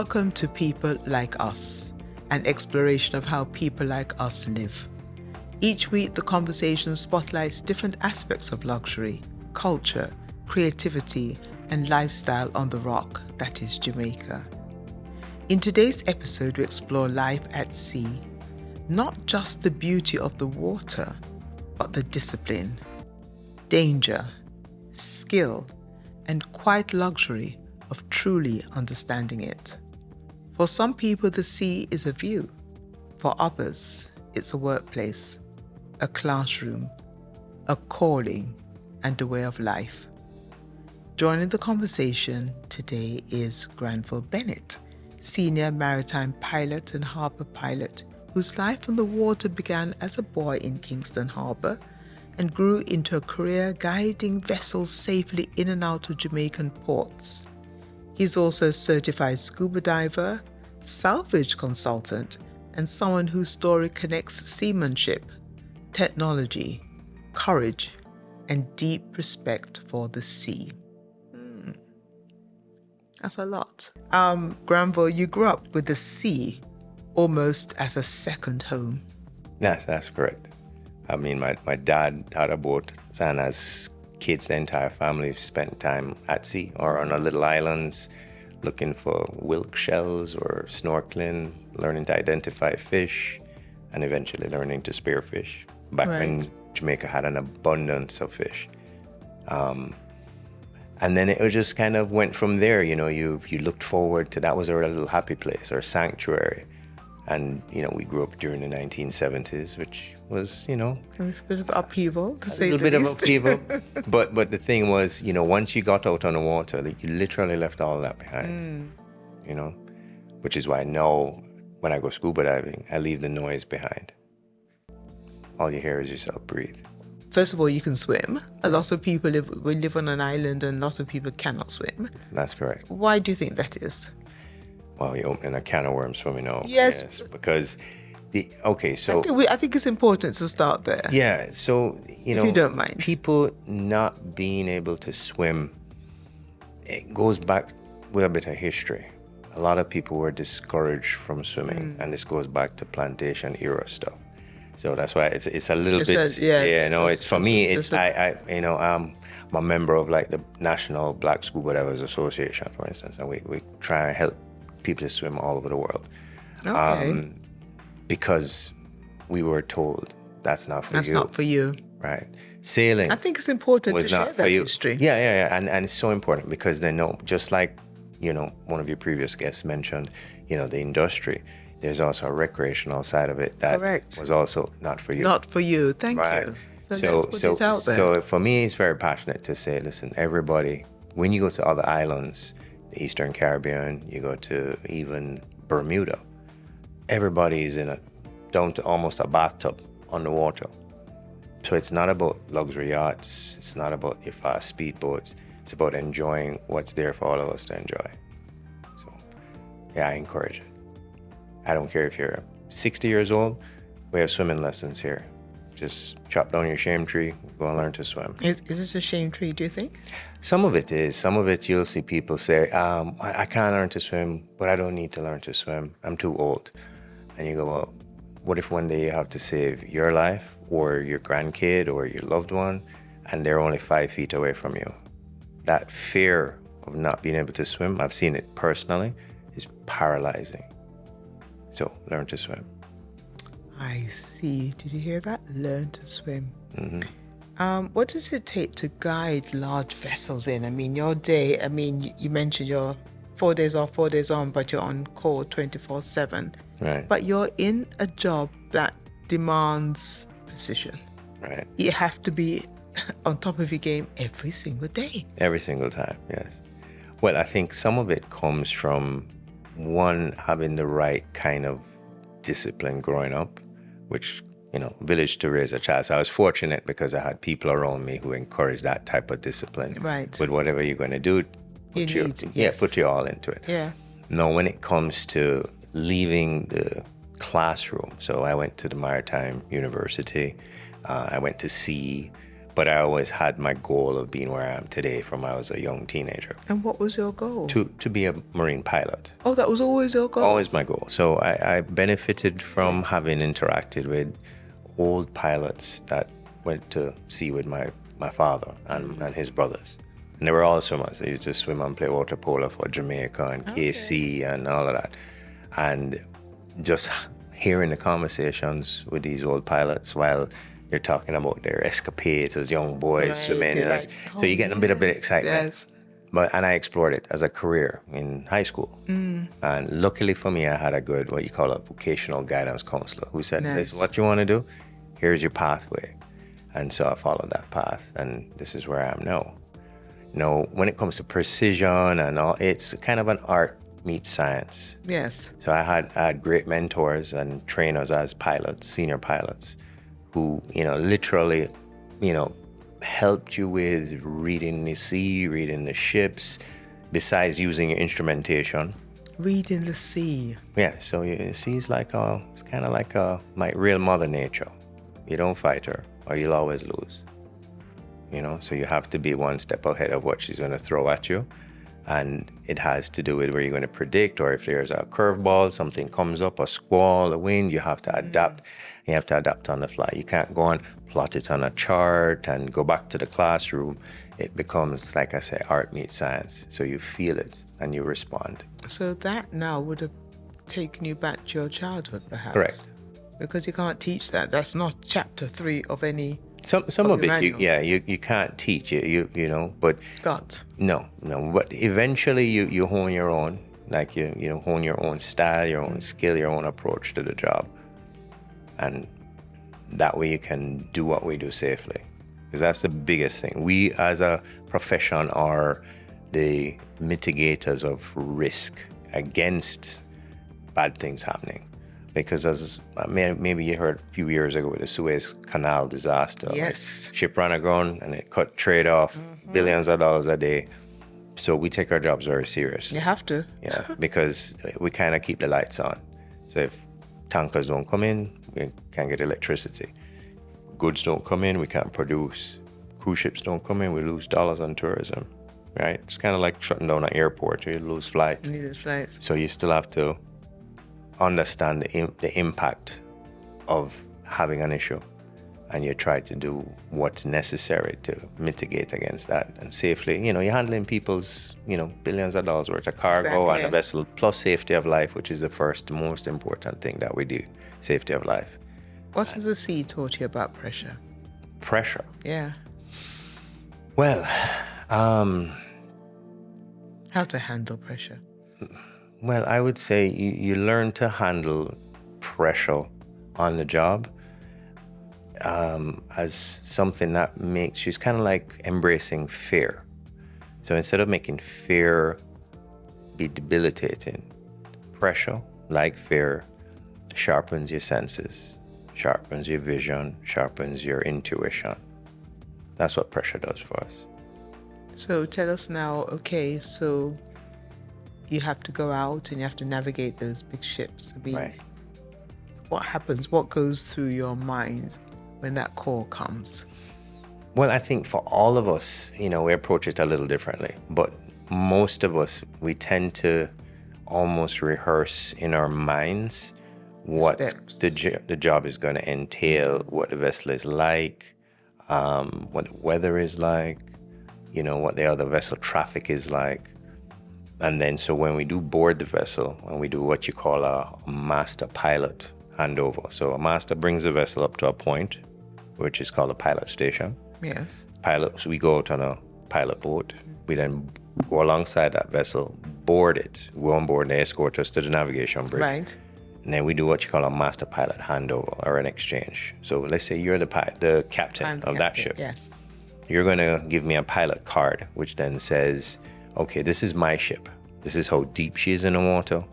Welcome to People Like Us, an exploration of how people like us live. Each week, the conversation spotlights different aspects of luxury, culture, creativity, and lifestyle on the rock that is Jamaica. In today's episode, we explore life at sea, not just the beauty of the water, but the discipline, danger, skill, and quiet luxury of truly understanding it. For some people, the sea is a view. For others, it's a workplace, a classroom, a calling, and a way of life. Joining the conversation today is Granville Bennett, senior maritime pilot and harbour pilot, whose life on the water began as a boy in Kingston Harbour and grew into a career guiding vessels safely in and out of Jamaican ports. He's also a certified scuba diver, salvage consultant, and someone whose story connects seamanship, technology, courage, and deep respect for the sea. That's a lot. Granville, you grew up with the sea almost as a second home. Yes, that's correct. I mean, my dad had a boat, and as kids, the entire family spent time at sea or on our little islands looking for wilk shells or snorkeling, learning to identify fish, and eventually learning to spear fish. Back when Jamaica had an abundance of fish. And then it just kind of went from there. You know, you looked forward to that was our little happy place, our sanctuary. And, you know, we grew up during the 1970s, which was, you know... A bit of upheaval, to say the least. A little bit of upheaval. But the thing was, you know, once you got out on the water, like, you literally left all that behind, you know, which is why now when I go scuba diving, I leave the noise behind. All you hear is yourself breathe. First of all, you can swim. A lot of people live on an island and a lot of people cannot swim. That's correct. Why do you think that is? Well, you're opening a can of worms for me now. Yes. Because I think it's important to start there. Yeah, so, you know, if you don't mind. People not being able to swim, it goes back with a bit of history. A lot of people were discouraged from swimming, and this goes back to plantation era stuff. So that's why it's a little bit. I'm a member of like the National Black Scuba Divers Association, for instance, and we try and help people to swim all over the world. Okay. Because we were told that's not for you. That's not for you. Right. Sailing. I think it's important to share that history. Yeah. And it's so important because they know, just like, you know, one of your previous guests mentioned, you know, the industry, there's also a recreational side of it that was also not for you. Not for you. Thank you. So let's put it out there. So for me, it's very passionate to say, listen, everybody, when you go to other islands, the Eastern Caribbean, you go to even Bermuda, everybody is down to almost a bathtub on the water. So it's not about luxury yachts. It's not about your fast speedboats. It's about enjoying what's there for all of us to enjoy. So, yeah, I encourage it. I don't care if you're 60 years old, we have swimming lessons here. Just chop down your shame tree, go and learn to swim. Is this a shame tree, do you think? Some of it is. Some of it you'll see people say, I can't learn to swim, but I don't need to learn to swim. I'm too old. And you go, well, what if one day you have to save your life or your grandkid or your loved one and they're only 5 feet away from you? That fear of not being able to swim, I've seen it personally, is paralyzing. So learn to swim. I see. Did you hear that? Learn to swim. Mm-hmm. What does it take to guide large vessels in? I mean, your day, you mentioned you're 4 days off, 4 days on, but you're on call 24/7. Right. But you're in a job that demands precision. Right. You have to be on top of your game every single day. Every single time, yes. Well, I think some of it comes from, one, having the right kind of discipline growing up, which, you know, village to raise a child. So I was fortunate because I had people around me who encouraged that type of discipline. Right. With whatever you're going to do, put you all into it. Yeah. Now, when it comes to leaving the classroom, so I went to the Maritime University, I went to sea, But I always had my goal of being where I am today from when I was a young teenager. And what was your goal? To be a Marine pilot. Oh, that was always your goal? Always my goal. So I benefited from having interacted with old pilots that went to sea with my father and his brothers. And they were all swimmers. They used to swim and play water polo for Jamaica and KC and all of that. And just hearing the conversations with these old pilots while you're talking about their escapades as young boys swimming. Like, so you get a bit of excitement. Yes. And I explored it as a career in high school. And luckily for me, I had a good, what you call a vocational guidance counselor who said, this is what you want to do. Here's your pathway. And so I followed that path, and this is where I am now. Now, when it comes to precision and all, it's kind of an art meets science. Yes. So I had great mentors and trainers as pilots, senior pilots, who, literally, helped you with reading the sea, reading the ships, besides using your instrumentation. Reading the sea. Yeah, so the sea is it's kind of like my real mother nature. You don't fight her or you'll always lose. So you have to be one step ahead of what she's going to throw at you. And it has to do with where you're going to predict, or if there's a curveball, something comes up, a squall, a wind, you have to adapt. You have to adapt on the fly. You can't go and plot it on a chart and go back to the classroom. It becomes, like I say, art meets science. So you feel it and you respond. So that now would have taken you back to your childhood, perhaps? Correct. Because you can't teach that. That's not chapter 3 of any. Some of it, you can't teach it, you know, but Got. No, but eventually you hone your own, like you hone your own style, your own skill, your own approach to the job, and that way you can do what we do safely, because that's the biggest thing. We as a profession are the mitigators of risk against bad things happening. Because as maybe you heard a few years ago with the Suez Canal disaster, yes, right? Ship ran aground and it cut trade off billions of dollars a day. So we take our jobs very seriously. You have to. Yeah, because we kind of keep the lights on. So if tankers don't come in, we can't get electricity. Goods don't come in, we can't produce. Cruise ships don't come in, we lose dollars on tourism, right? It's kind of like shutting down an airport, you lose flights. You lose flights. So you still have to understand the impact of having an issue, and you try to do what's necessary to mitigate against that and safely. You're handling people's billions of dollars worth of cargo on a vessel, plus safety of life, which is the first most important thing that we do, safety of life. What has the sea taught you about pressure? Pressure? Yeah. Well, how to handle pressure? Well, I would say you learn to handle pressure on the job as something that makes you, it's kind of like embracing fear. So instead of making fear be debilitating, pressure, like fear, sharpens your senses, sharpens your vision, sharpens your intuition. That's what pressure does for us. So tell us now, okay, so you have to go out and you have to navigate those big ships. Right. What happens? What goes through your mind when that call comes? Well, I think for all of us, we approach it a little differently. But most of us, we tend to almost rehearse in our minds what the job is going to entail, what the vessel is like, what the weather is like, what the other vessel traffic is like. And then, so when we do board the vessel, and we do what you call a master pilot handover. So a master brings the vessel up to a point, which is called a pilot station. Yes. So we go out on a pilot boat. We then go alongside that vessel, board it, go on board, and they escort us to the navigation bridge. Right. And then we do what you call a master pilot handover or an exchange. So let's say you're the captain of that ship. Yes. You're going to give me a pilot card, which then says, okay, this is my ship. This is how deep she is in the water.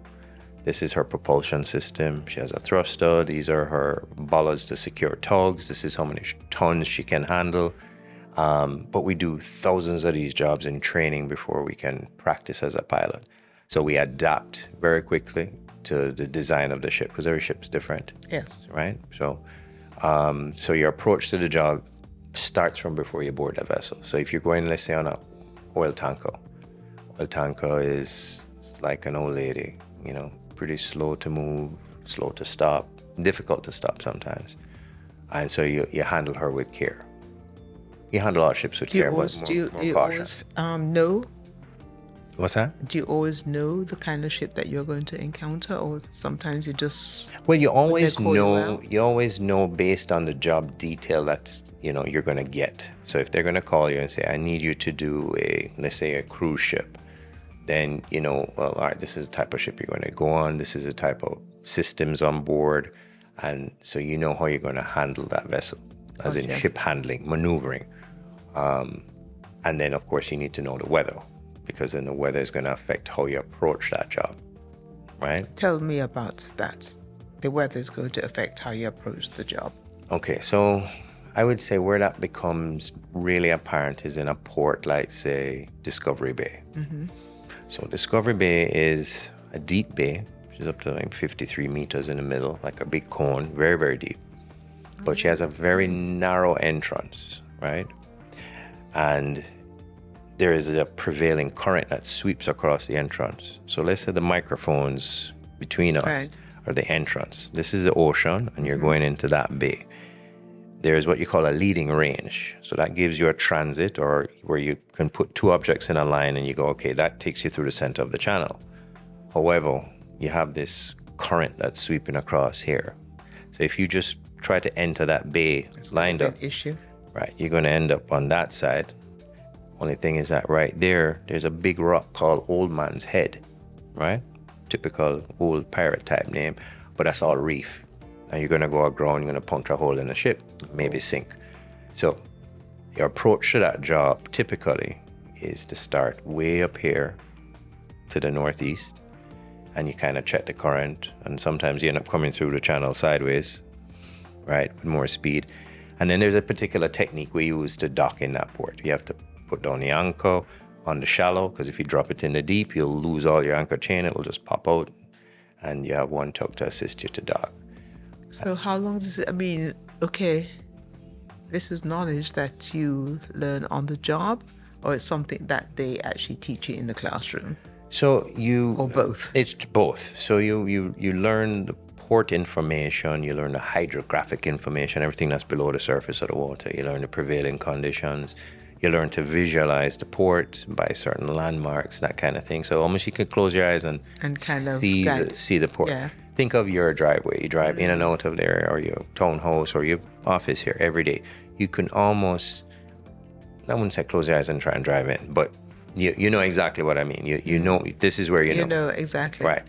This is her propulsion system. She has a thruster. These are her bollards to secure tugs. This is how many tons she can handle. But we do thousands of these jobs in training before we can practice as a pilot. So we adapt very quickly to the design of the ship, because every ship is different. Yes. Right? So your approach to the job starts from before you board the vessel. So if you're going, let's say, on a oil tanker is like an old lady, you know, pretty slow to move, slow to stop, difficult to stop sometimes. And so you handle her with care. You handle all ships with care, but more cautious. Know? What's that? Do you always know the kind of ship that you're going to encounter, or sometimes you just? Well, you always know based on the job detail that's, you know, you're going to get. So if they're going to call you and say, I need you to do let's say a cruise ship, then, you know, well, all right, this is the type of ship you're going to go on. This is the type of systems on board. And so you know how you're going to handle that vessel, as in ship handling, maneuvering. And then, of course, you need to know the weather, because then the weather is going to affect how you approach that job, right? Tell me about that. The weather is going to affect how you approach the job. Okay, so I would say where that becomes really apparent is in a port like, say, Discovery Bay. Mm-hmm. So Discovery Bay is a deep bay, which is up to like 53 meters in the middle, like a big cone, very, very deep. But she has a very narrow entrance, right? And there is a prevailing current that sweeps across the entrance. So let's say the microphones between us are the entrance. This is the ocean, and you're going into that bay. There's what you call a leading range. So that gives you a transit, or where you can put two objects in a line and you go, okay, that takes you through the center of the channel. However, you have this current that's sweeping across here. So if you just try to enter that bay lined up, right, you're going to end up on that side. Only thing is that right there's a big rock called Old Man's Head, right? Typical old pirate type name, but that's all reef. And you're going to go aground, you're going to puncture a hole in the ship, maybe sink. So your approach to that job typically is to start way up here to the northeast, and you kind of check the current, and sometimes you end up coming through the channel sideways, right, with more speed. And then there's a particular technique we use to dock in that port. You have to put down the anchor on the shallow, because if you drop it in the deep, you'll lose all your anchor chain. It'll just pop out, and you have one tug to assist you to dock. So how long does it, I mean, okay, this is knowledge that you learn on the job, or it's something that they actually teach you in the classroom? So or both? It's both. So you learn the port information, you learn the hydrographic information, everything that's below the surface of the water. You learn the prevailing conditions. You learn to visualize the port by certain landmarks, that kind of thing. So almost you can close your eyes and kind of see the port. Yeah. Think of your driveway. You drive in and out of there, or your townhouse, or your office here every day. You can almost, I wouldn't say close your eyes and try and drive in, but you know exactly what I mean. You know, this is where you know. You know exactly. Right.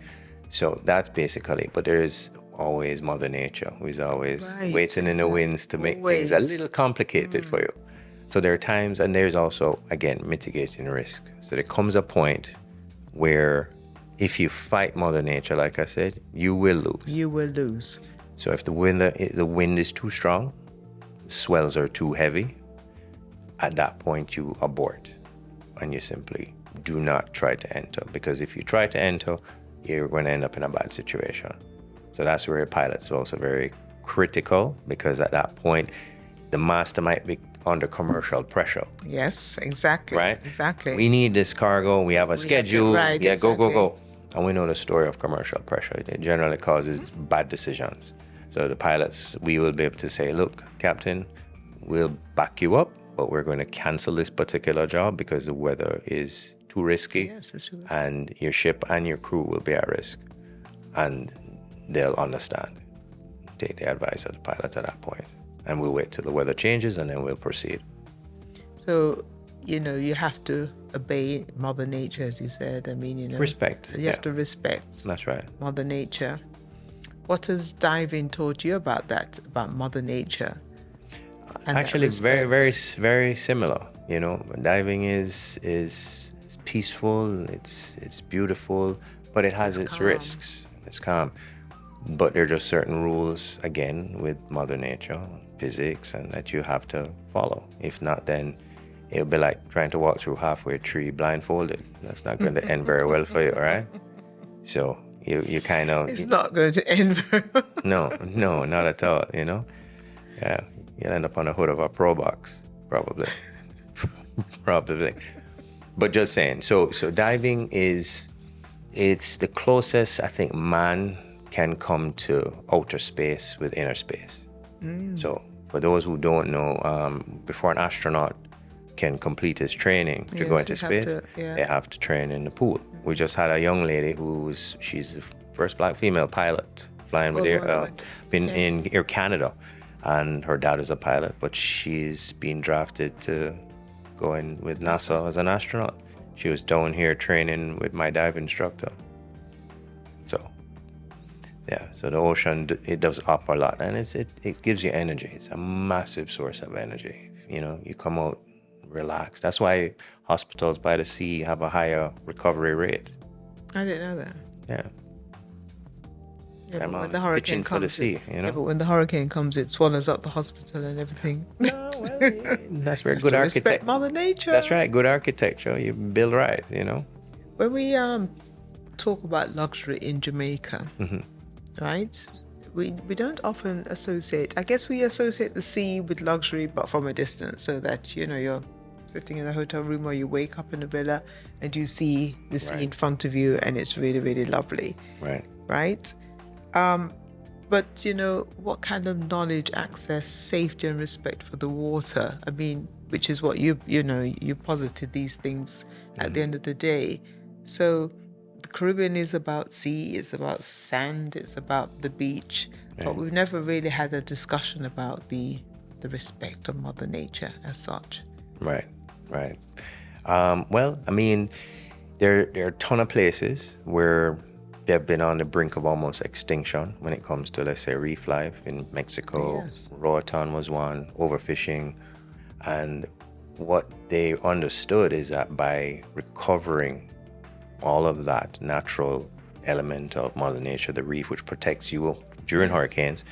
So that's basically, but there's always Mother Nature, who's always waiting in the winds to make things a little complicated for you. So there are times, and there's also, again, mitigating risk. So there comes a point where if you fight Mother Nature, like I said, you will lose. You will lose. So if the wind is too strong, the swells are too heavy, at that point you abort, and you simply do not try to enter. Because if you try to enter, you're going to end up in a bad situation. So that's where a pilot's also very critical, because at that point, the master might be under commercial pressure. Yes, exactly. Right? Exactly. We need this cargo. We have a schedule. Exactly. Go. And we know the story of commercial pressure. It generally causes bad decisions. So the pilots, we will be able to say, look, Captain, we'll back you up, but we're going to cancel this particular job because the weather is too risky. Yes, it's true. And your ship and your crew will be at risk. And they'll understand. Take the advice of the pilot at that point. And we'll wait till the weather changes, and then we'll proceed. So, you have to obey Mother Nature, as you said. I mean, respect. You have to respect. That's right. Mother Nature. What has diving taught you about that, about Mother Nature? Actually, very, very, very similar. Diving is peaceful. It's beautiful, but it has its risks. It's calm. But there are just certain rules, again, with Mother Nature, physics, and that you have to follow. If not, then it'll be like trying to walk through halfway tree blindfolded. That's not going to end very well for you, all right? So you kind of... It's not going to end very well. No, not at all, Yeah. You'll end up on the hood of a Pro Box, probably. Probably. But just saying, so diving it's the closest I think man can come to outer space with inner space. So for those who don't know, before an astronaut can complete his training to go into space, they have to train in the pool. We just had a young lady she's the first black female pilot flying with in Air Canada, and her dad is a pilot, but she's been drafted to go in with NASA as an astronaut. She was down here training with my dive instructor. So yeah, so the ocean, it does offer a lot, and it gives you energy. It's a massive source of energy. You come out relaxed. That's why hospitals by the sea have a higher recovery rate. I didn't know that. Yeah. But when the hurricane comes, for the sea, but when the hurricane comes, it swallows up the hospital and everything. No, well, that's where good architecture. Respect Mother Nature. That's right. Good architecture. You build right. When we talk about luxury in Jamaica, right? We don't often associate. I guess we associate the sea with luxury, but from a distance, so that you're sitting in a hotel room or you wake up in a villa and you see the sea in front of you, and it's really, really lovely. Right. But what kind of knowledge, access, safety, and respect for the water? I mean, which is what you posited these things at the end of the day. So the Caribbean is about sea, it's about sand, it's about the beach, but we've never really had a discussion about the respect of Mother Nature as such. Right. Well, I mean, there are a ton of places where they've been on the brink of almost extinction when it comes to, let's say, reef life in Mexico. Roatan was one, overfishing. And what they understood is that by recovering all of that natural element of Mother Nature, the reef, which protects you during hurricanes,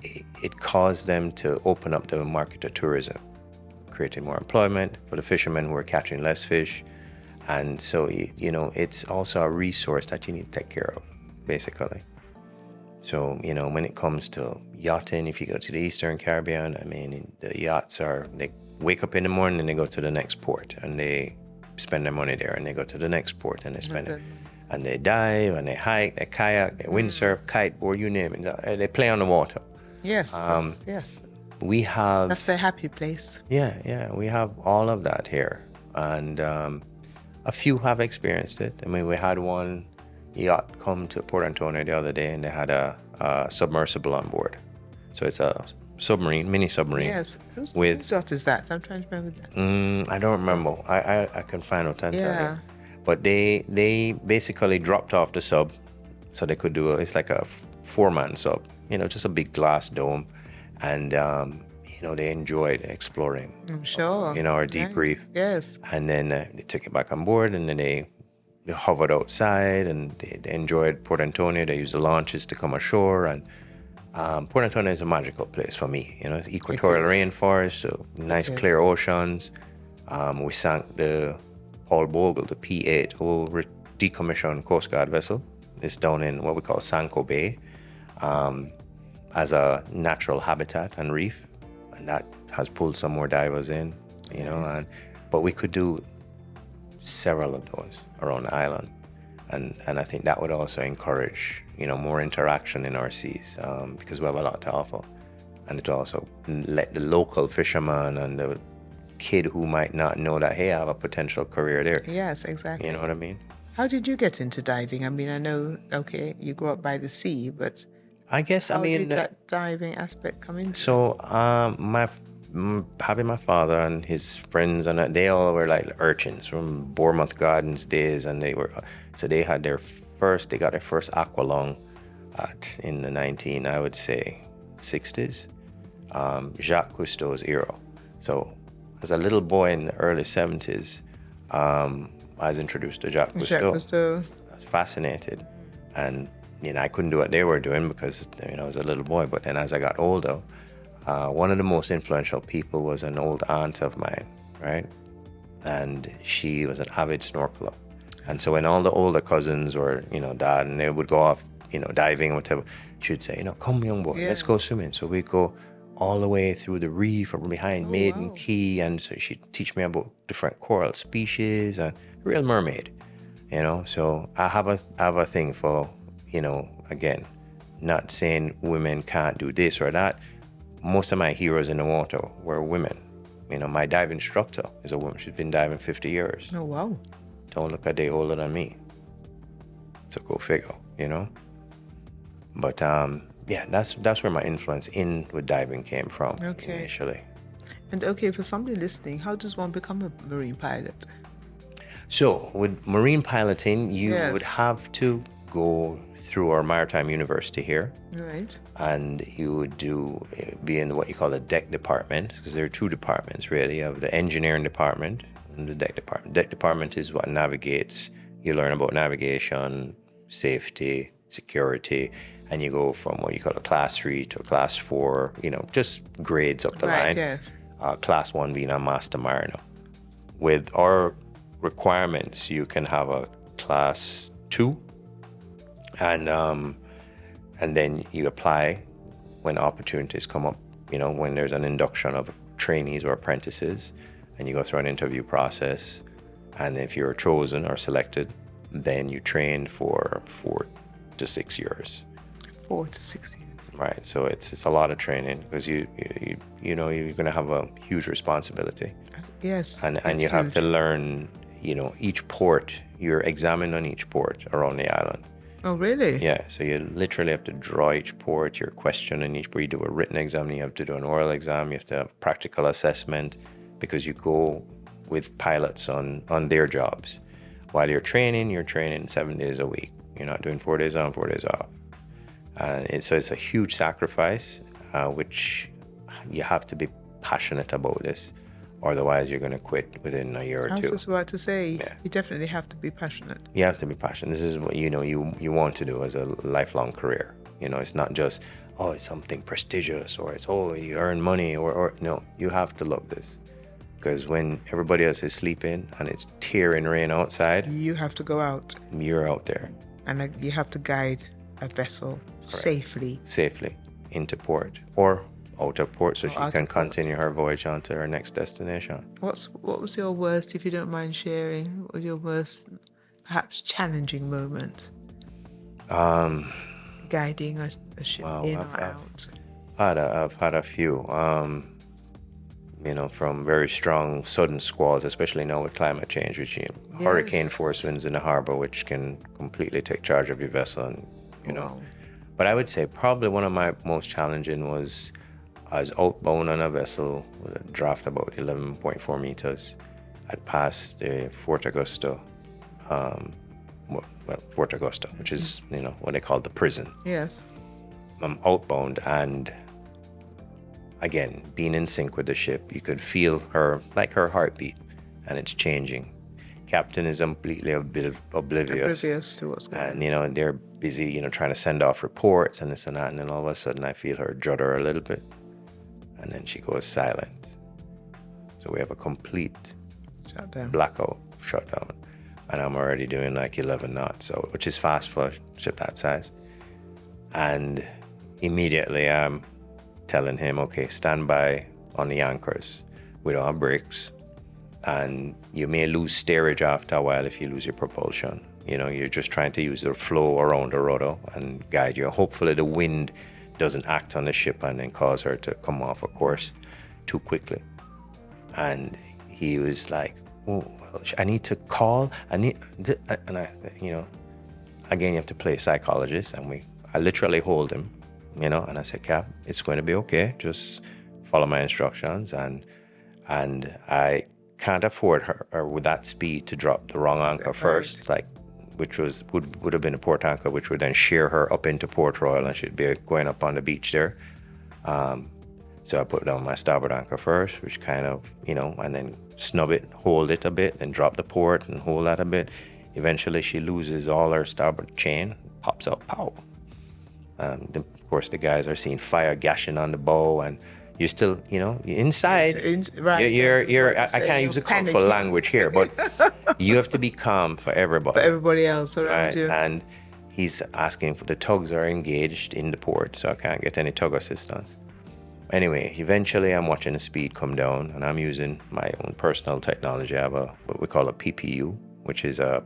it caused them to open up the market of tourism, creating more employment for the fishermen who are catching less fish. And so, it's also a resource that you need to take care of, basically. So, when it comes to yachting, if you go to the Eastern Caribbean, I mean, the yachts they wake up in the morning and they go to the next port and they spend their money there, and they go to the next port and they spend it. And they dive and they hike, they kayak, they windsurf, kiteboard, you name it. They play on the water. Yes. We have... That's their happy place. Yeah. We have all of that here. And a few have experienced it. I mean, we had one yacht come to Port Antonio the other day, and they had a submersible on board. So it's a submarine, mini submarine. Yes. Whose yacht is that? I'm trying to remember that. I don't remember. I can find out and tell you. But they basically dropped off the sub, so they could do it's like a 4-man sub, just a big glass dome, and they enjoyed exploring. I'm sure. Our deep reef. Yes. And then they took it back on board, and then they hovered outside, and they enjoyed Port Antonio. They used the launches to come ashore, and Port Antonio is a magical place for me. Equatorial rainforest, so nice clear oceans. We sank the Paul Bogle, the P8, old decommissioned Coast Guard vessel. It's down in what we call Sanko Bay as a natural habitat and reef. And that has pulled some more divers in, but we could do several of those around the island. And I think that would also encourage, more interaction in our seas because we have a lot to offer. And it also let the local fisherman and the kid who might not know that, hey, I have a potential career there. Yes, exactly. You know what I mean? How did you get into diving? I mean, I know, you grew up by the sea, but I guess, how did that diving aspect come in? So, having my father and his friends, and they all were like urchins from Bournemouth Gardens days, and they got their first aqualung in the 60s, Jacques Cousteau's era. So, as a little boy in the early 70s, I was introduced to Jacques Cousteau. I was fascinated, and I couldn't do what they were doing because I was a little boy. But then as I got older, one of the most influential people was an old aunt of mine, right? And she was an avid snorkeler. And so when all the older cousins or, dad, and they would go off, diving or whatever, she would say, come young boy, let's go swimming. So we'd go all the way through the reef or behind Maiden wow. Key, and so she'd teach me about different coral species and real mermaid, So I have a thing for, again, not saying women can't do this or that. Most of my heroes in the water were women. My dive instructor is a woman. She's been diving 50 years. Oh, wow. Don't look a day older than me. So go figure, But yeah, that's where my influence in with diving came from initially. And okay, for somebody listening, how does one become a marine pilot? So with marine piloting, you Yes. would have to go through our maritime university here, Right. and you would be in what you call the deck department, because there are two departments really. You have the engineering department and the deck department. Deck department is what navigates. You learn about navigation, safety, security, and you go from what you call a class 3 to a class 4, just grades up the line. Yes. Class 1 being a master mariner. With our requirements, you can have a class 2, and then you apply when opportunities come up, when there's an induction of trainees or apprentices, and you go through an interview process, and if you're chosen or selected, then you train for 4 to 6 years. 4 to 6 years. Right, so it's a lot of training, because you're going to have a huge responsibility. Yes. And it's you have huge. to learn, each port. You're examined on each port around the island. Oh, really? Yeah, so you literally have to draw each port. You're questioned in each port. You do a written exam, you have to do an oral exam, you have to have practical assessment, because you go with pilots on their jobs. While you're training 7 days a week. You're not doing 4 days on, 4 days off. So it's a huge sacrifice, which you have to be passionate about this. Otherwise, you're going to quit within a year or I was two. just about to say, Yeah. you definitely have to be passionate. You have to be passionate. This is what you want to do as a lifelong career. It's not just, it's something prestigious, or it's, you earn money, or no, you have to love this. Because when everybody else is sleeping and it's tearing rain outside, You have to go out you're out there and you have to guide a vessel safely. into port or out of port, so she out can of port. continue her voyage on to her next destination. What was your worst, if you don't mind sharing, what was your worst, perhaps challenging moment guiding a ship in or out? I've had a few, from very strong sudden squalls, especially now with climate change, which hurricane force winds in the harbor, which can completely take charge of your vessel, and Wow. But I would say probably one of my most challenging was I was outbound on a vessel with a draft about 11.4 meters. I'd passed Fort Augusta, Fort Augusta, which is what they call the prison. Yes. I'm outbound, and again, being in sync with the ship, you could feel her heartbeat, and it's changing. Captain is completely oblivious to what's going on. and they're busy trying to send off reports and this and that, and then all of a sudden I feel her judder a little bit, and then she goes silent. So we have a complete blackout shutdown, and I'm already doing like 11 knots, so which is fast for a ship that size. And immediately I'm telling him, okay, stand by on the anchors. We don't have brakes, and you may lose steerage after a while if you lose your propulsion. You're just trying to use the flow around the rudder and guide you. Hopefully the wind doesn't act on the ship and then cause her to come off a course too quickly. And he was like, oh, well, I need to call. And again, you have to play psychologist, and I literally hold him, and I said, Cap, it's going to be okay. Just follow my instructions. And I can't afford her with that speed to drop the wrong anchor first, which would have been a port anchor, which would then shear her up into Port Royal, and she'd be going up on the beach there. So I put down my starboard anchor first, which kind of, and then snub it, hold it a bit, and drop the port and hold that a bit. Eventually she loses all her starboard chain, pops out, pow. Of course, the guys are seeing fire gashing on the bow, and you're still, you're inside. I can't use a colorful language here, but you have to be calm for everybody. For everybody else around you. And he's asking for the tugs are engaged in the port, so I can't get any tug assistance. Anyway, eventually I'm watching the speed come down, and I'm using my own personal technology. I have what we call a PPU, which is a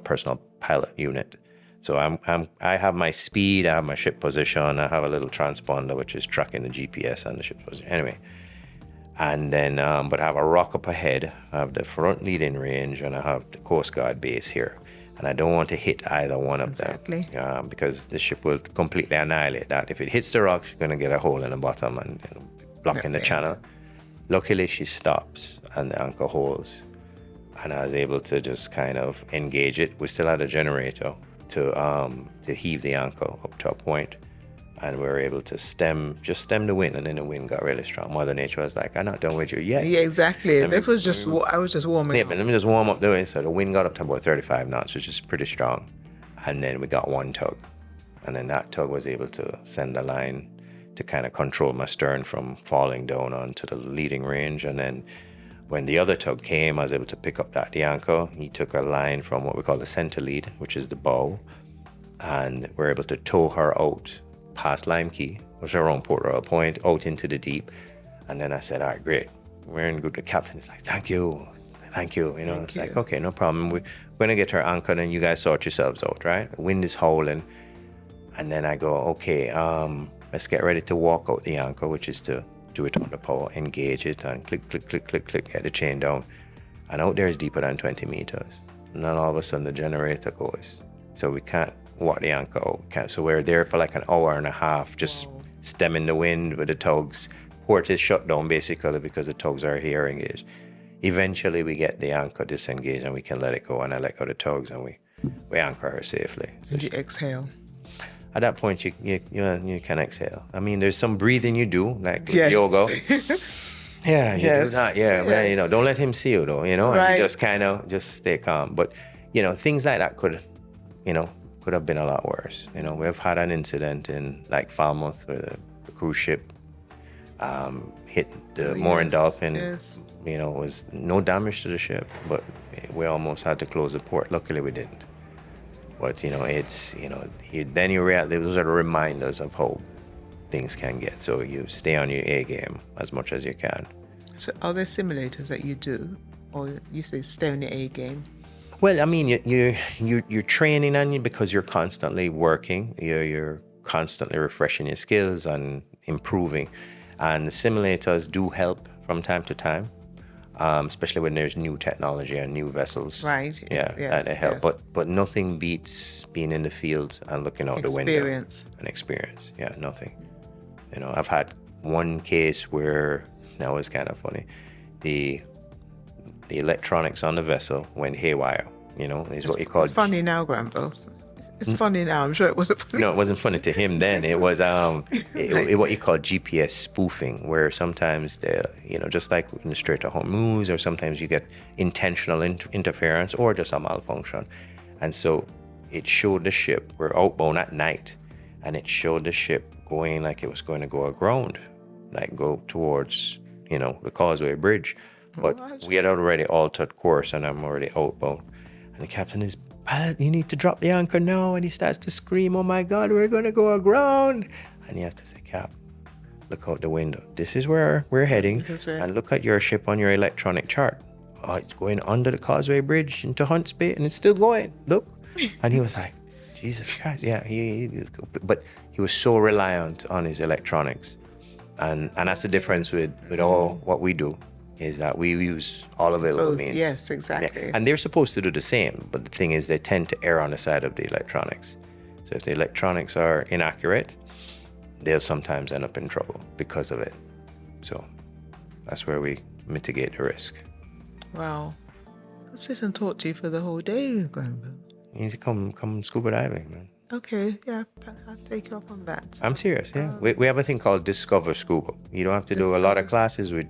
personal pilot unit. So I have my speed, I have my ship position, I have a little transponder which is tracking the GPS and the ship position. Anyway, and then but I have a rock up ahead. I have the front leading range, and I have the Coast Guard base here. And I don't want to hit either one of them because the ship will completely annihilate that. If it hits the rocks, you're going to get a hole in the bottom and blocking the channel. Luckily, she stops and the anchor holds, and I was able to just kind of engage it. We still had a generator to heave the anchor up to a point, and we were able to stem the wind, and then the wind got really strong. Mother Nature was like, "I'm not done with you yet." Yeah, exactly. I was just warming. Yeah, but let me just warm up the way. So the wind got up to about 35 knots, which is pretty strong. And then we got one tug, and then that tug was able to send a line to kind of control my stern from falling down onto the leading range. And then when the other tug came, I was able to pick up the anchor. He took a line from what we call the center lead, which is the bow, and we're able to tow her out past Lime Key, which is around Port Royal Point, out into the deep. And then I said, all right, great. We're in good. The captain is like, thank you. You know, it's like, okay, no problem. We're going to get her anchored and you guys sort yourselves out, right? The wind is howling. And then I go, okay, let's get ready to walk out the anchor, which is to do it on the power, engage it, and click, get the chain down. And out there is deeper than 20 meters. And then all of a sudden the generator goes. So we can't walk the anchor out. So we're there for like an hour and a half, just stemming the wind with the tugs. Port is shut down basically because the tugs are here engaged. Eventually we get the anchor disengaged and we can let it go, and I let go the tugs and we anchor her safely. So Did you exhale? At that point you can exhale. I mean, there's some breathing you do, like yoga. Yeah, you do that. Yeah, man, you know, don't let him see you though, you know, and you just kind of just stay calm. But, you know, things like that could have been a lot worse. You know, we've had an incident in like Falmouth where the cruise ship hit the mooring dolphin. You know, it was no damage to the ship, but we almost had to close the port. Luckily we didn't. But, you know, it's, you know, then you realize those are the reminders of how things can get. So you stay on your A game as much as you can. So are there simulators that you do, or you say stay on your A game? Well, I mean, you're training on you because you're constantly working. You're constantly refreshing your skills and improving. And the simulators do help from time to time, especially when there's new technology and new vessels. Right. Yeah, they help. But nothing beats being in the field and looking out the window. Experience. Yeah, nothing. You know, I've had one case where that was kind of funny. The electronics on the vessel went haywire. You know, is what you call. It's funny now, Granville. It's funny now. I'm sure it wasn't funny. No, it wasn't funny to him then. It was what you call GPS spoofing, where sometimes just like in the Strait of Hormuz, or sometimes you get intentional interference or just a malfunction. And so it showed the ship, we're outbound at night, and it showed the ship going like it was going to go aground, like go towards, the Causeway Bridge. But we had already altered course and I'm already outbound. And the captain is, "Pilot, you need to drop the anchor now." And he starts to scream, "Oh my God, we're going to go aground." And you have to say, "Cap, look out the window. This is where we're heading. And look at your ship on your electronic chart. Oh, it's going under the Causeway Bridge into Hunts Bay and it's still going. Look." And he was like, Jesus Christ. Yeah, but he was so reliant on his electronics. And that's the difference with all what we do, is that we use all available means. Yes, exactly. Yeah. And they're supposed to do the same, but the thing is they tend to err on the side of the electronics. So if the electronics are inaccurate, they'll sometimes end up in trouble because of it. So that's where we mitigate the risk. Wow. I could sit and talk to you for the whole day, Granville. You need to come scuba diving, man. Okay, yeah, I'll take you up on that. I'm serious, yeah. We have a thing called Discover Scuba. You don't have to do a lot of classes. We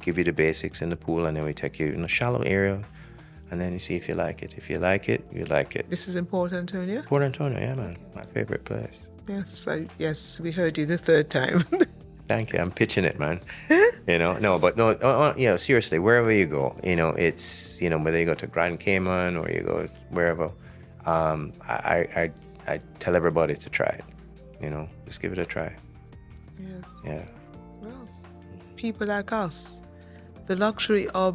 give you the basics in the pool, and then we take you in a shallow area, and then you see if you like it. If you like it, you like it. This is in Port Antonio? Port Antonio, yeah, man. My favorite place. Yes, we heard you the third time. Thank you. I'm pitching it, man. Seriously, wherever you go, it's, whether you go to Grand Cayman or you go wherever, I tell everybody to try it, just give it a try. Yes. Yeah. Well, people like us. The luxury of,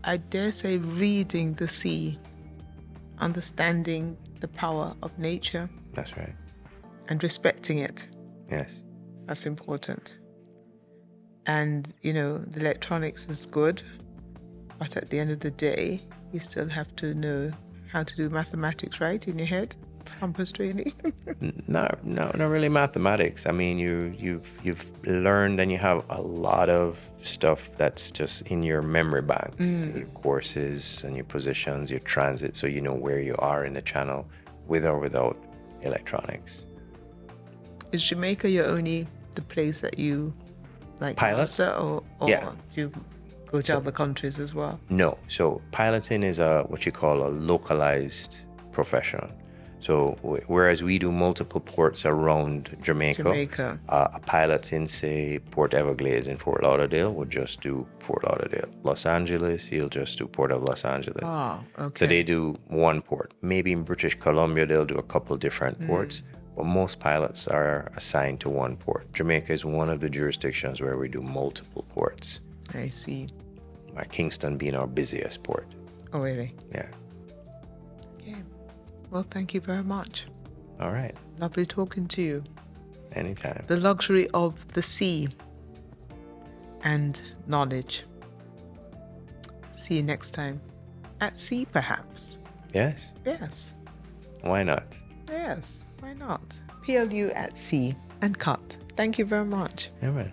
I dare say, reading the sea, understanding the power of nature. That's right. And respecting it. Yes. That's important. And, the electronics is good, but at the end of the day, you still have to know how to do mathematics, right, in your head? Compass training. Not really mathematics. I mean, you've learned and you have a lot of stuff that's just in your memory banks, your courses and your positions, your transit, so you know where you are in the channel, with or without electronics. Is Jamaica the place that you like Pilot? master, or Yeah. do you go to other countries as well? No. So piloting is what you call a localized profession. So whereas we do multiple ports around Jamaica. A pilot in, say, Port Everglades in Fort Lauderdale would just do Fort Lauderdale. Los Angeles, he'll just do Port of Los Angeles. Oh, okay. So they do one port. Maybe in British Columbia, they'll do a couple different ports, but most pilots are assigned to one port. Jamaica is one of the jurisdictions where we do multiple ports. I see. Kingston being our busiest port. Oh, really? Yeah. Okay. Well, thank you very much. All right. Lovely talking to you. Anytime. The luxury of the sea and knowledge. See you next time. At sea, perhaps. Yes. Yes. Why not? Yes. Why not? PLU at sea and cut. Thank you very much. All right.